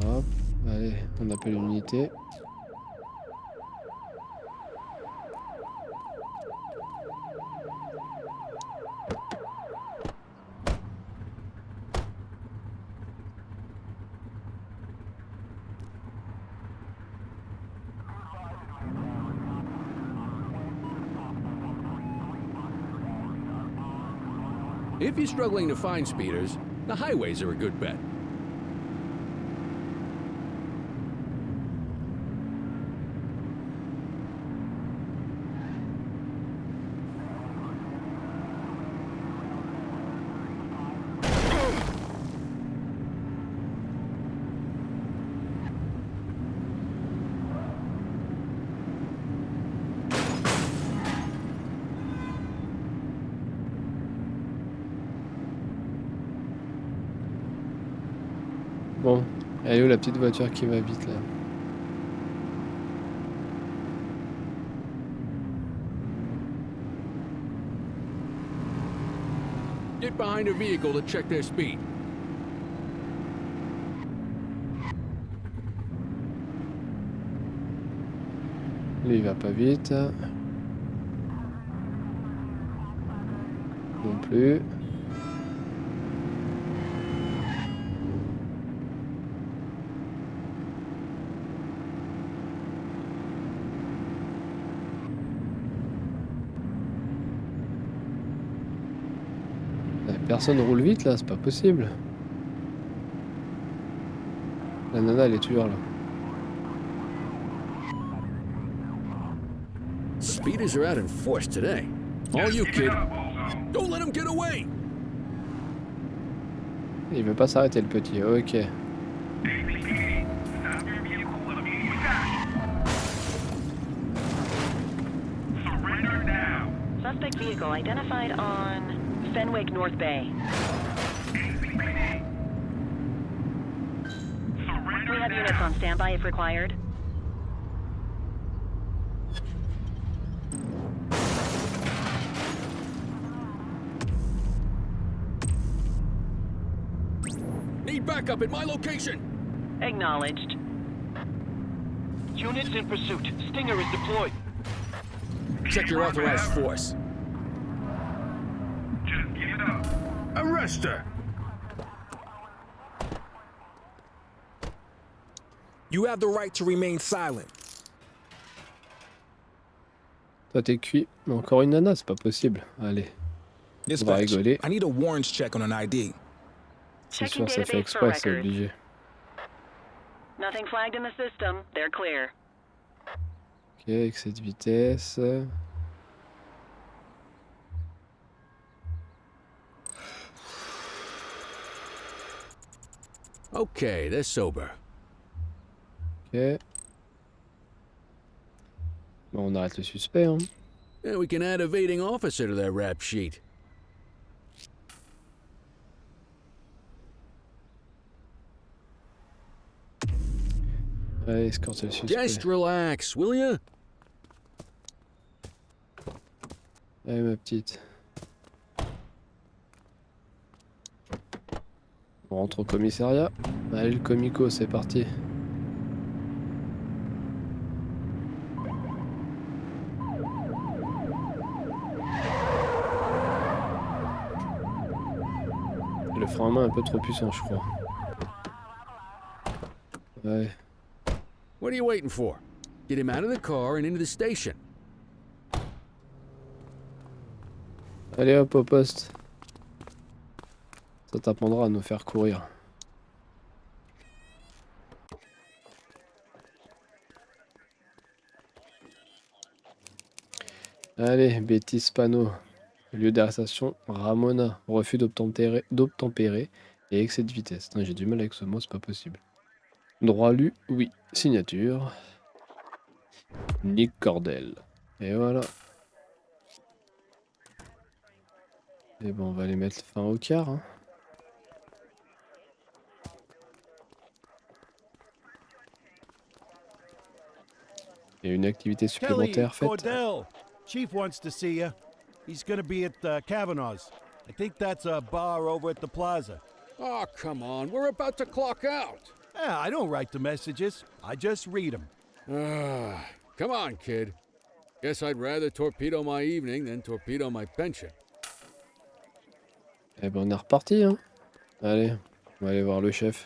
Hop, allez, on appelle une unité. If you're struggling to find speeders, the highways are a good bet. Bon, elle est où la petite voiture qui va vite là? Get behind a vehicle to check their speed. Lui il va pas vite. Non plus. Personne roule vite là, c'est pas possible. La nana elle est toujours là. Speeders are out in force today. All you, kid. Don't let him get away. Il veut pas s'arrêter le petit, ok. Suspect vehicle identified on Fenwick North Bay. We have units on standby if required. Need backup at my location. Acknowledged. Units in pursuit. Stinger is deployed. Check your authorized force. Just give it up. Arrest her. You have the right to remain silent. Toi t'es cuit. Mais encore une nana, c'est pas possible. Allez. On va Dispatch, rigoler. I need a warrants check on an ID. C'est sûr, c'est fait exprès, c'est obligé. Nothing flagged in the system. They're clear. Ok, excès de vitesse. Okay, they're sober. Ok. Bon, on arrête le suspect, hein. Yeah, we can add evading officer to that rap sheet. Ouais, escorte le suspect. Just relax, will ya? Allez, ma petite. On rentre au commissariat. Allez, le comico, c'est parti. Le frein à main est un peu trop puissant, je crois. Ouais. What are you waiting for? Get him out of the car and into the station. Allez hop au poste. Ça t'apprendra à nous faire courir. Allez, bêtise panneau. Lieu d'arrestation, Ramona. Refus d'obtempérer et excès de vitesse. J'ai du mal avec ce mot, c'est pas possible. Droit lu, oui. Signature. Nick Cordell. Et voilà. Et bon, on va aller mettre fin au quart. Hein. Il y a une activité supplémentaire faite. Cordell, Chief wants to see you. He's gonna be at Kavanaugh's. I think that's a bar over at the plaza. Oh, come on. We're about to clock out. Yeah, I don't write the messages. I just read them. Come on, kid. Guess I'd rather torpedo my evening than torpedo my pension. Eh ben on est reparti, hein. Allez, on va aller voir le chef.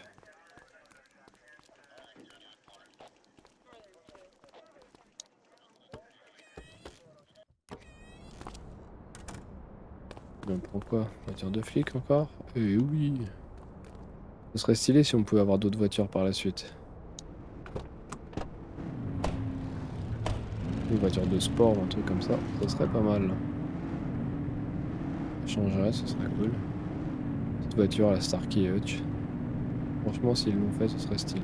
On prend quoi? Voiture de flic encore? Eh oui. Ce serait stylé si on pouvait avoir d'autres voitures par la suite. Une voiture de sport ou un truc comme ça, ça serait pas mal. Ça changerait, ce serait cool. Petite voiture à la Starkey Hutch. Franchement, s'ils l'ont fait, ce serait stylé.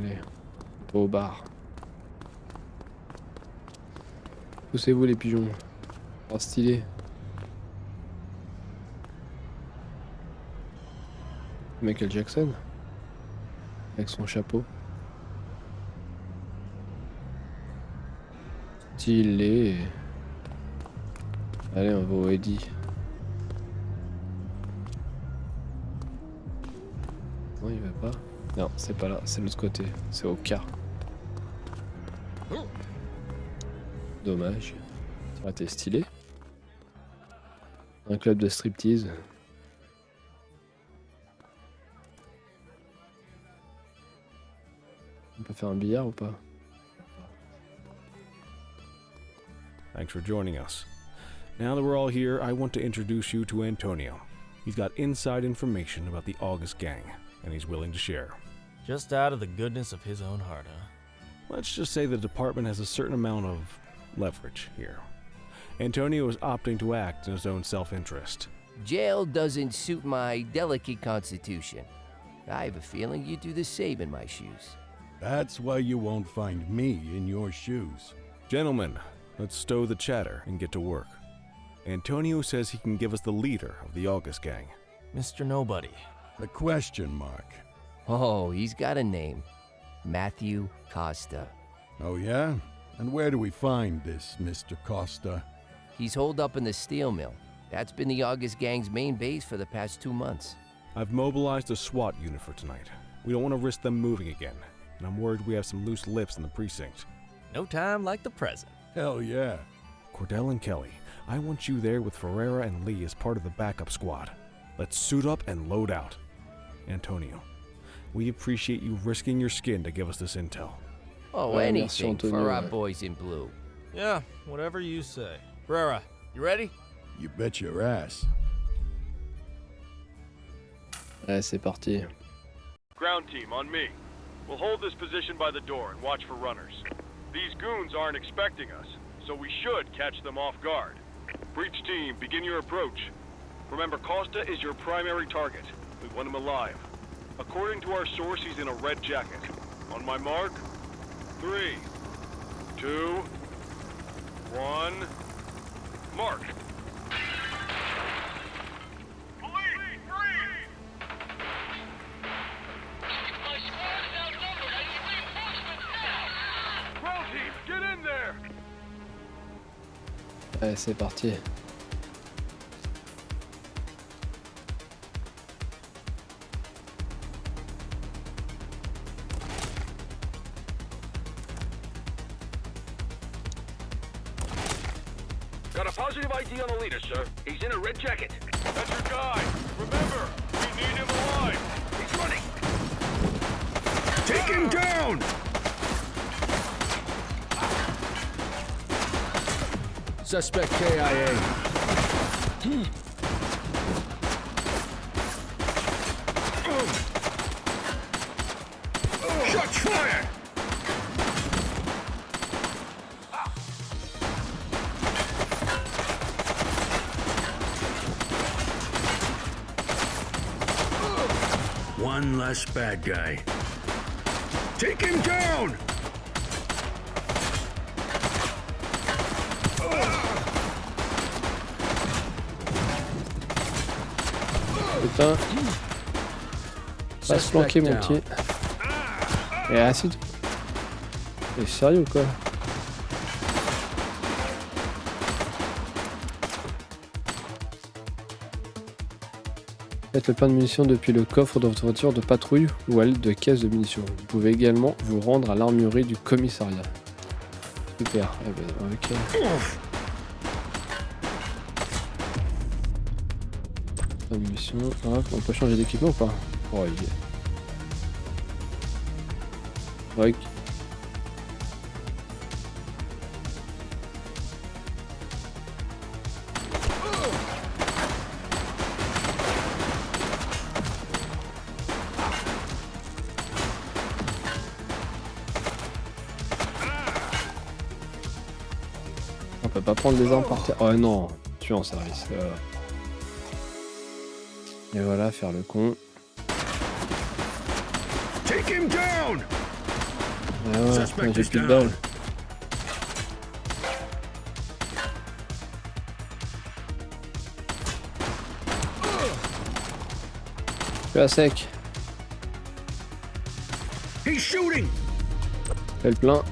Allez, au bar. Poussez-vous les pigeons. Oh, stylé. Michael Jackson. Avec son chapeau. Stylé. Allez, on va au Eddie. Non, il va pas. Non, c'est pas là, c'est de l'autre côté. C'est au car. Dommage. Ça aurait été stylé. Un club de striptease. On peut faire un billard ou pas? Thanks for joining us. Now that we're all here, I want to introduce you to Antonio. He's got inside information about the August gang, and he's willing to share. Just out of the goodness of his own heart, huh? Let's just say the department has a certain amount of leverage here. Antonio is opting to act in his own self-interest. Jail doesn't suit my delicate constitution. I have a feeling you'd do the same in my shoes. That's why you won't find me in your shoes. Gentlemen, let's stow the chatter and get to work. Antonio says he can give us the leader of the August gang. Mr. Nobody. The question mark. Oh, he's got a name. Matthew Costa. Oh yeah? And where do we find this Mr. Costa? He's holed up in the steel mill. That's been the August gang's main base for the past 2 months. I've mobilized a SWAT unit for tonight. We don't want to risk them moving again, and I'm worried we have some loose lips in the precinct. No time like the present. Hell yeah. Cordell and Kelly, I want you there with Ferreira and Lee as part of the backup squad. Let's suit up and load out. Antonio, we appreciate you risking your skin to give us this intel. Oh, anything for our boys in blue. Yeah, whatever you say. Ferreira, you ready? You bet your ass. Ouais, c'est parti. Ground team, on me. We'll hold this position by the door and watch for runners. These goons aren't expecting us, so we should catch them off guard. Breach team, begin your approach. Remember, Costa is your primary target. We want him alive. According to our source, he's in a red jacket. On my mark, 3, 2, 1, mark. Allez, c'est parti. Got a positive ID on the leader, sir. He's in a red jacket. That's your guy. Remember, we need him alive. He's running. Take him down! Suspect KIA. Shots fired! One less bad guy. Take him down! Putain. Va se planquer mon pied. Et acide. T'es sérieux ou quoi? Faites le plein de munitions depuis le coffre de votre voiture de patrouille ou à l'aide de caisses de munitions. Vous pouvez également vous rendre à l'armurerie du commissariat. Super. Eh ben, ok. Munitions. Ah, on peut changer d'équipement ou pas? Oh, il est... Ouais. On peut pas prendre les armes par terre. Oh non, tu es en service. Et voilà, faire le con. Take him down! Ah ouais, j'ai plus de balles. Je suis à sec. He's shooting! Fais le plein.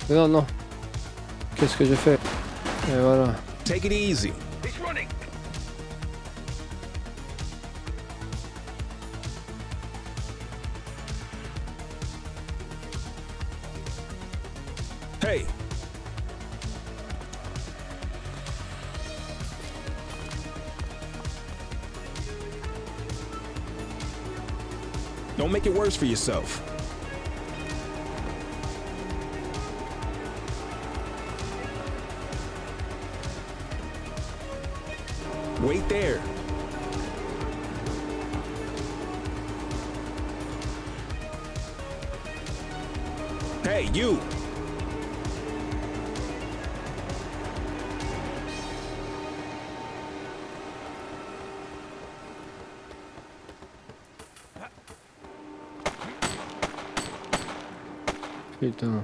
Non, non. Qu'est-ce que j'ai fait? Et voilà. Take it easy. He's running. Hey. Don't make it worse for yourself. Wait there. Hey, you! Putain.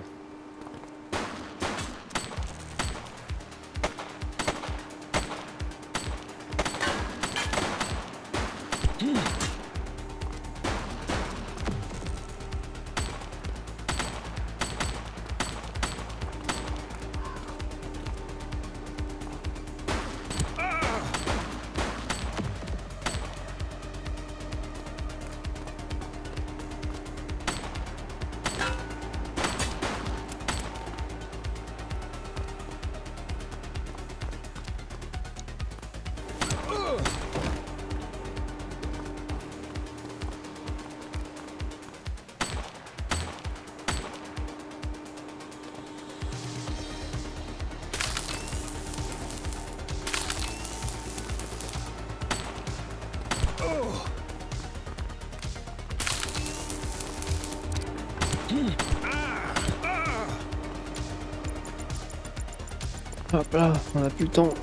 Hop là, on a plus le temps.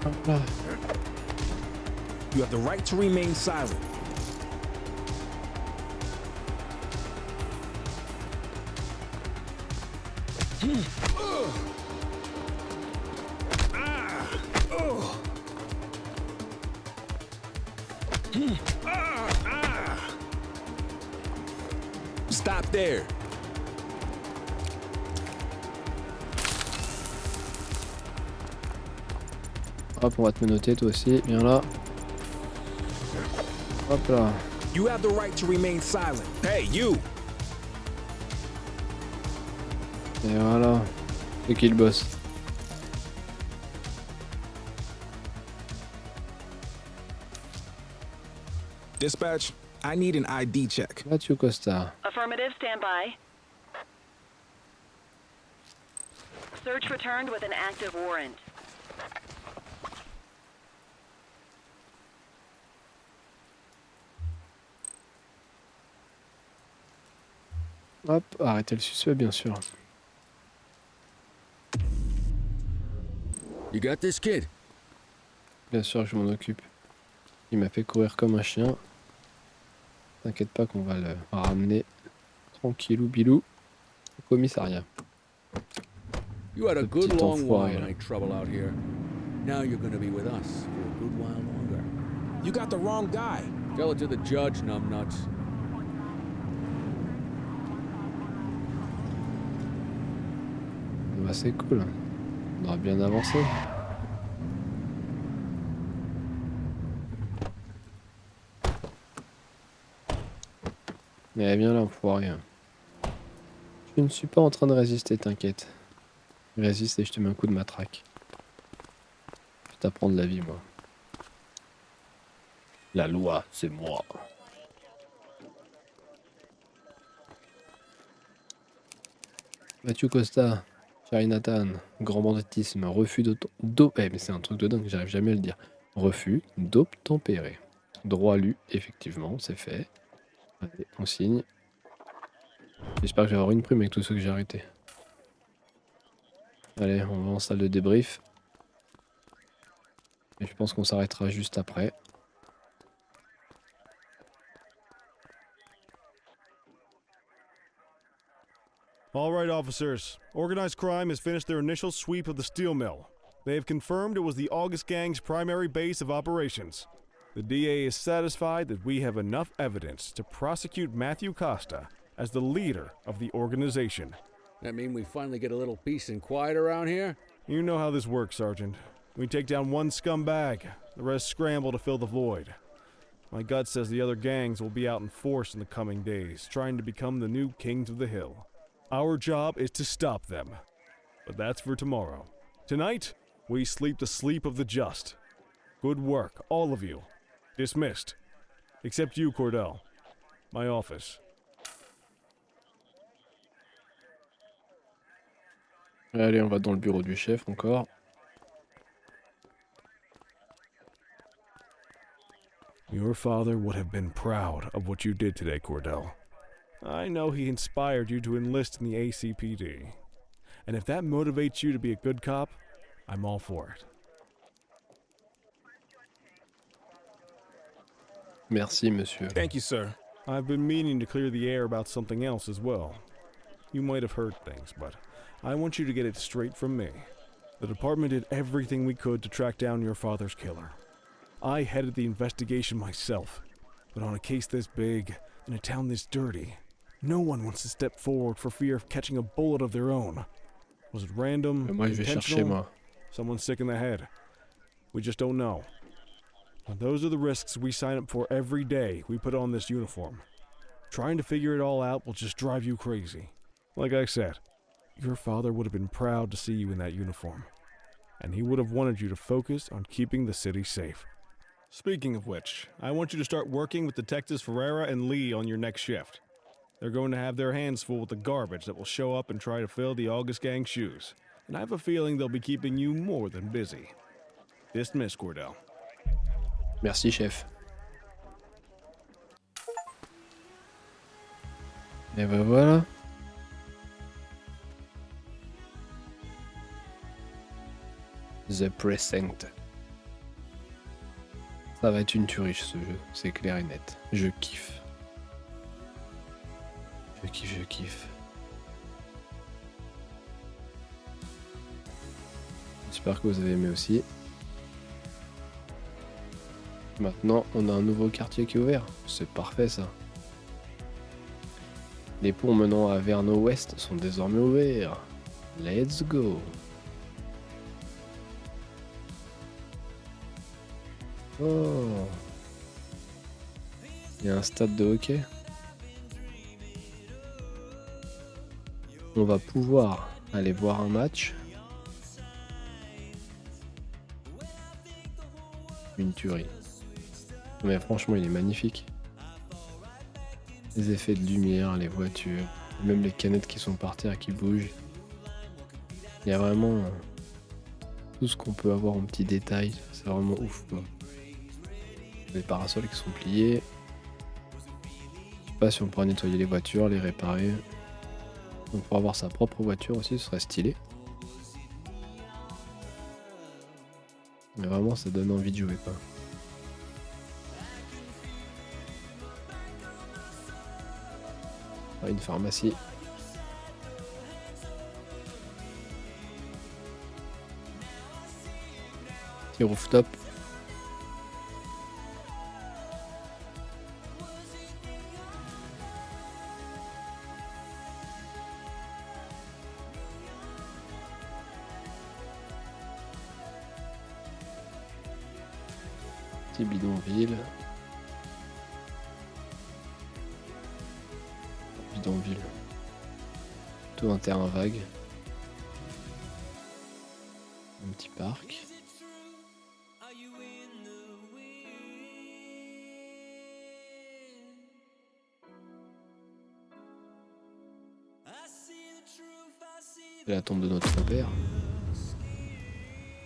Hop là. You have the right to remain silent. Stop there. Hop, on va te menotter toi aussi, viens là. Hop là. You have the right to remain silent. Hey, you! Et voilà. C'est qui le boss? Dispatch, I need an ID check. Mathieu Costa. Affirmative, stand by. Search returned with an active warrant. Hop, arrêtez le suspect bien sûr. You got this, kid? Bien sûr que je m'en occupe. Il m'a fait courir comme un chien. T'inquiète pas qu'on va le ramener tranquillou bilou au commissariat. You had a Le good petit long while enfoiré, là. night trouble out here. Now you're gonna be with us for a good while longer. You got the wrong guy. Tell it to the judge, numbnuts. Bah, c'est cool. On aura bien avancé. Mais viens là, enfoiré. Je ne suis pas en train de résister, t'inquiète. Résiste et je te mets un coup de matraque. Je vais t'apprendre la vie, moi. La loi, c'est moi. Mathieu Costa, Charlie Nathan, grand banditisme, refus mais c'est un truc de dingue, j'arrive jamais à le dire. Refus d'obtempérer. Droit lu, effectivement, c'est fait. Allez, on signe. J'espère que je vais avoir une prime avec tous ceux que j'ai arrêtés. Allez, on va en salle de débrief. Et je pense qu'on s'arrêtera juste après. All right, officers. Organized crime has finished their initial sweep of the steel mill. They have confirmed it was the August Gang's primary base of operations. The DA is satisfied that we have enough evidence to prosecute Matthew Costa as the leader of the organization. That mean we finally get a little peace and quiet around here? You know how this works, Sergeant. We take down one scumbag, the rest scramble to fill the void. My gut says the other gangs will be out in force in the coming days, trying to become the new kings of the hill. Our job is to stop them. But that's for tomorrow. Tonight, we sleep the sleep of the just. Good work, all of you. Dismissed. Except you, Cordell. My office. Allez, on va dans le bureau du chef encore. Your father would have been proud of what you did today, Cordell. I know he inspired you to enlist in the ACPD. And if that motivates you to be a good cop, I'm all for it. Merci, monsieur. Thank you, sir. I've been meaning to clear the air about something else as well. You might have heard things, but I want you to get it straight from me. The department did everything we could to track down your father's killer. I headed the investigation myself, but on a case this big, in a town this dirty, no one wants to step forward for fear of catching a bullet of their own. Was it random, Moi, je vais chercher, moi. someone sick in the head? We just don't know. And those are the risks we sign up for every day we put on this uniform. Trying to figure it all out will just drive you crazy. Like I said, your father would have been proud to see you in that uniform. And he would have wanted you to focus on keeping the city safe. Speaking of which, I want you to start working with Detectives Ferreira and Lee on your next shift. They're going to have their hands full with the garbage that will show up and try to fill the August Gang's shoes. And I have a feeling they'll be keeping you more than busy. Dismiss, Cordell. Merci, chef. Et ben voilà. The Precinct. Ça va être une tuerie ce jeu, c'est clair et net. Je kiffe. Je kiffe. J'espère que vous avez aimé aussi. Maintenant, on a un nouveau quartier qui est ouvert. C'est parfait ça. Les ponts menant à Averno Ouest sont désormais ouverts. Let's go. Oh. Il y a un stade de hockey. On va pouvoir aller voir un match. Une tuerie. Mais franchement, il est magnifique. Les effets de lumière, les voitures, même les canettes qui sont par terre et qui bougent. Il y a vraiment tout ce qu'on peut avoir en petits détails. C'est vraiment ouf, quoi. Les parasols qui sont pliés. Je sais pas si on pourra nettoyer les voitures, les réparer. Donc pour avoir sa propre voiture aussi, ce serait stylé. Mais vraiment, ça donne envie de jouer, quoi. Ah, une pharmacie. Petit rooftop. Petit bidonville. Bidonville. Tout un terrain vague. Un petit parc. C'est la tombe de notre père.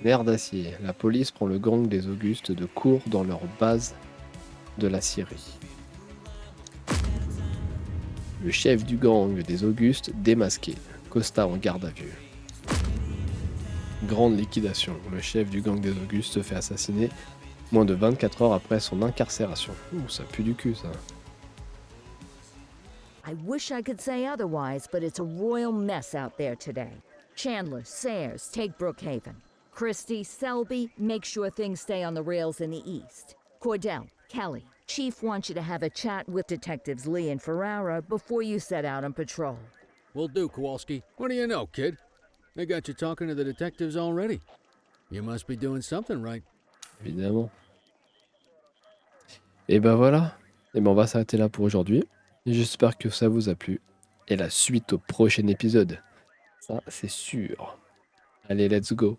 Nerf d'acier. La police prend le gang des Augustes de court dans leur base de la Syrie. Le chef du gang des Augustes démasqué. Costa en garde à vue. Grande liquidation. Le chef du gang des Augustes se fait assassiner moins de 24 heures après son incarcération. Ouh, ça pue du cul, ça. I wish I could say otherwise, but it's a royal mess out there today. Chandler, Sayers, take Brookhaven. Christie, Selby, make sure things stay on the rails in the east. Cordell, Kelly, Chief wants you to have a chat with Detectives Lee and Ferrara before you set out on patrol. Will do, Kowalski. What do you know, kid? They got you talking to the detectives already. You must be doing something right. Évidemment. Et ben voilà. Et ben on va s'arrêter là pour aujourd'hui. J'espère que ça vous a plu. Et la suite au prochain épisode. Ça, c'est sûr. Allez, let's go.